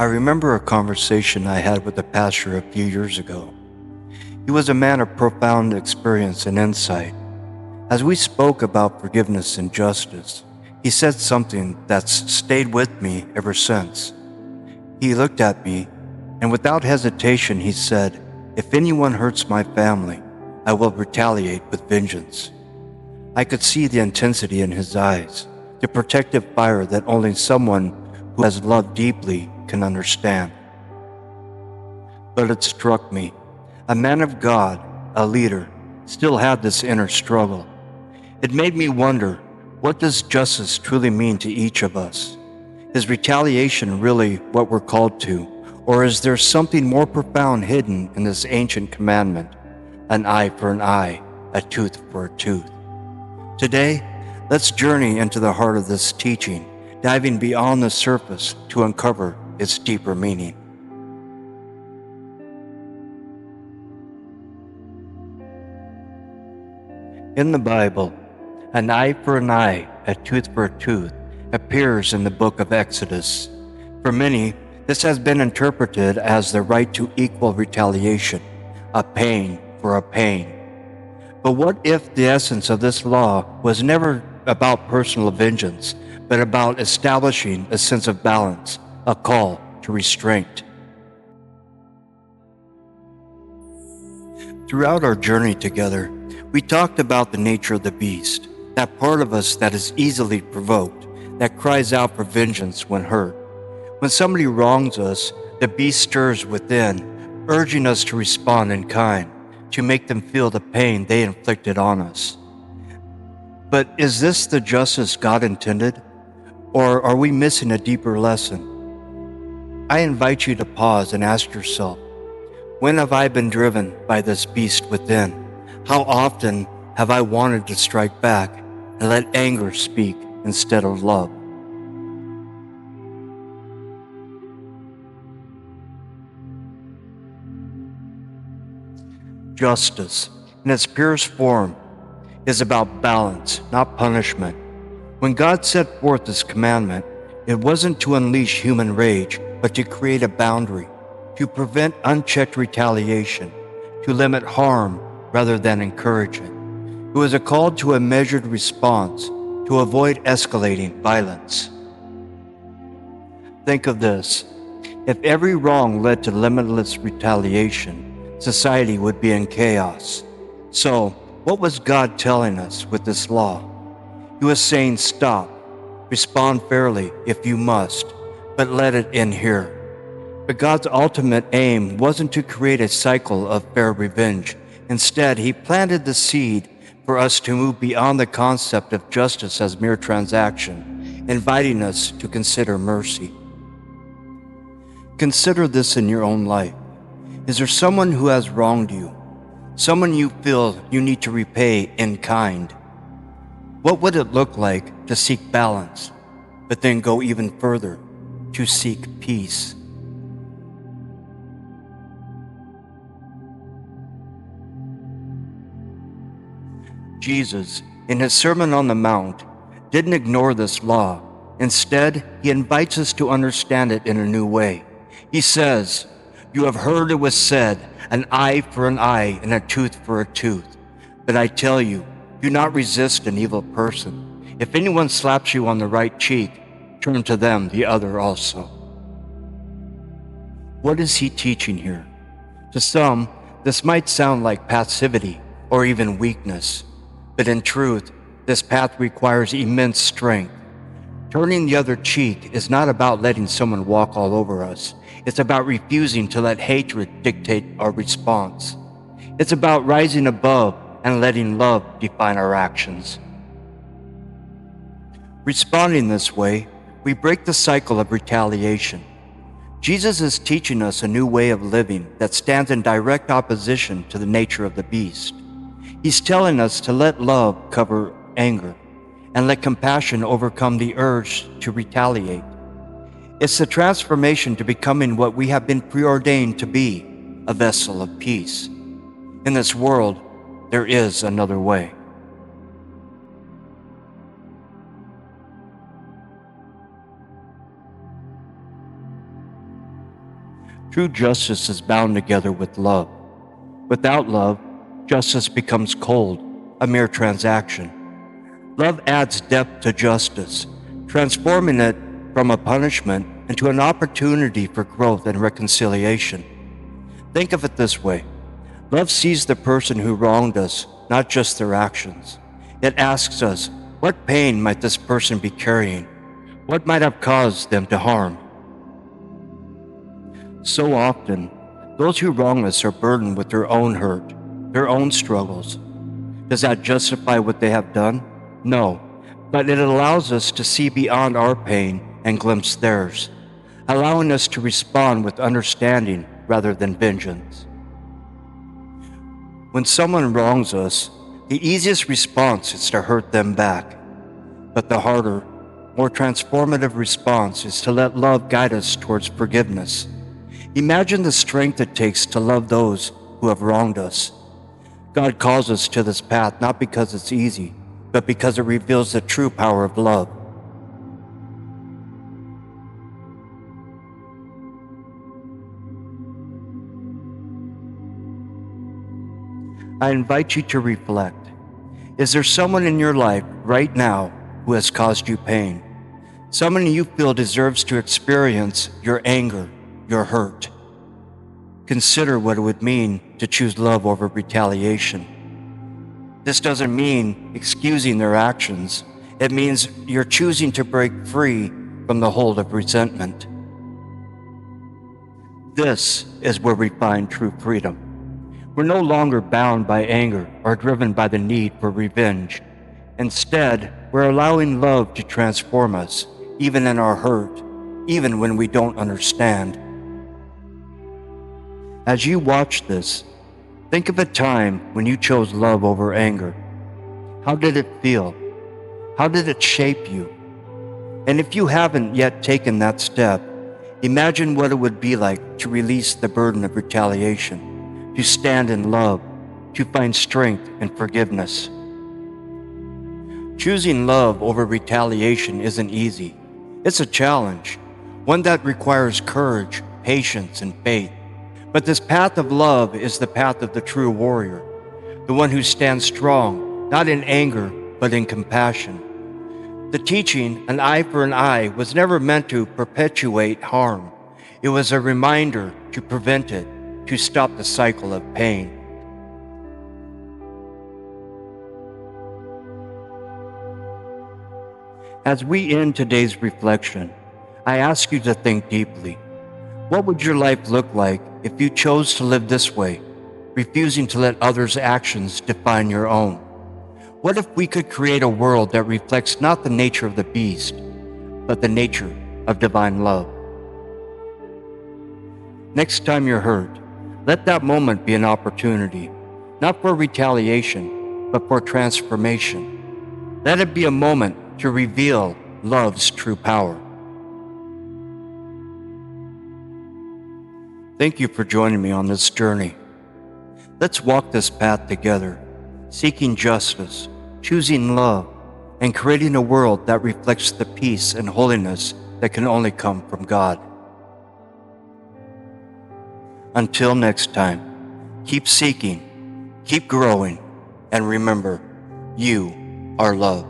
I remember a conversation I had with a pastor a few years ago. He was a man of profound experience and insight. As we spoke about forgiveness and justice, he said something that's stayed with me ever since. He looked at me, and without hesitation he said, "If anyone hurts my family, I will retaliate with vengeance." I could see the intensity in his eyes, the protective fire that only someone who has loved deeply can understand. But it struck me. A man of God, a leader, still had this inner struggle. It made me wonder, what does justice truly mean to each of us? Is retaliation really what we're called to, or is there something more profound hidden in this ancient commandment? An eye for an eye, a tooth for a tooth. Today, let's journey into the heart of this teaching, diving beyond the surface to uncover its deeper meaning. In the Bible, an eye for an eye, a tooth for a tooth appears in the book of Exodus. For many, this has been interpreted as the right to equal retaliation, a pain for a pain. But what if the essence of this law was never about personal vengeance, but about establishing a sense of balance, a call to restraint? Throughout our journey together, we talked about the nature of the beast, that part of us that is easily provoked, that cries out for vengeance when hurt. When somebody wrongs us, the beast stirs within, urging us to respond in kind, to make them feel the pain they inflicted on us. But is this the justice God intended? Or are we missing a deeper lesson? I invite you to pause and ask yourself, when have I been driven by this beast within? How often have I wanted to strike back and let anger speak instead of love? Justice, in its purest form, is about balance, not punishment. When God set forth this commandment, it wasn't to unleash human rage, but to create a boundary, to prevent unchecked retaliation, to limit harm rather than encourage it. It was a call to a measured response, to avoid escalating violence. Think of this. If every wrong led to limitless retaliation, society would be in chaos. So, what was God telling us with this law? He was saying, stop, respond fairly if you must, but let it end here. But God's ultimate aim wasn't to create a cycle of fair revenge. Instead, He planted the seed for us to move beyond the concept of justice as mere transaction, inviting us to consider mercy. Consider this in your own life. Is there someone who has wronged you? Someone you feel you need to repay in kind? What would it look like to seek balance, but then go even further, to seek peace? Jesus, in His Sermon on the Mount, didn't ignore this law. Instead, He invites us to understand it in a new way. He says, "You have heard it was said, an eye for an eye and a tooth for a tooth. But I tell you, do not resist an evil person. If anyone slaps you on the right cheek, turn to them the other also." What is He teaching here? To some, this might sound like passivity or even weakness. But in truth, this path requires immense strength. Turning the other cheek is not about letting someone walk all over us. It's about refusing to let hatred dictate our response. It's about rising above and letting love define our actions. Responding this way, we break the cycle of retaliation. Jesus is teaching us a new way of living that stands in direct opposition to the nature of the beast. He's telling us to let love cover anger and let compassion overcome the urge to retaliate. It's the transformation to becoming what we have been preordained to be, a vessel of peace. In this world, there is another way. True justice is bound together with love. Without love, justice becomes cold, a mere transaction. Love adds depth to justice, transforming it from a punishment into an opportunity for growth and reconciliation. Think of it this way. Love sees the person who wronged us, not just their actions. It asks us, what pain might this person be carrying? What might have caused them to harm? So often, those who wrong us are burdened with their own hurt, their own struggles. Does that justify what they have done? No, but it allows us to see beyond our pain and glimpse theirs, allowing us to respond with understanding rather than vengeance. When someone wrongs us, the easiest response is to hurt them back. But the harder, more transformative response is to let love guide us towards forgiveness. Imagine the strength it takes to love those who have wronged us. God calls us to this path not because it's easy, but because it reveals the true power of love. I invite you to reflect. Is there someone in your life right now who has caused you pain? Someone you feel deserves to experience your anger, your hurt. Consider what it would mean to choose love over retaliation. This doesn't mean excusing their actions. It means you're choosing to break free from the hold of resentment. This is where we find true freedom. We're no longer bound by anger or driven by the need for revenge. Instead, we're allowing love to transform us, even in our hurt, even when we don't understand. As you watch this, think of a time when you chose love over anger. How did it feel? How did it shape you? And if you haven't yet taken that step, imagine what it would be like to release the burden of retaliation, to stand in love, to find strength and forgiveness. Choosing love over retaliation isn't easy. It's a challenge, one that requires courage, patience, and faith. But this path of love is the path of the true warrior, the one who stands strong, not in anger, but in compassion. The teaching, an eye for an eye, was never meant to perpetuate harm. It was a reminder to prevent it, to stop the cycle of pain. As we end today's reflection, I ask you to think deeply. What would your life look like if you chose to live this way, refusing to let others' actions define your own? What if we could create a world that reflects not the nature of the beast, but the nature of divine love? Next time you're hurt, let that moment be an opportunity, not for retaliation, but for transformation. Let it be a moment to reveal love's true power. Thank you for joining me on this journey. Let's walk this path together, seeking justice, choosing love, and creating a world that reflects the peace and holiness that can only come from God. Until next time, keep seeking, keep growing, and remember, you are loved.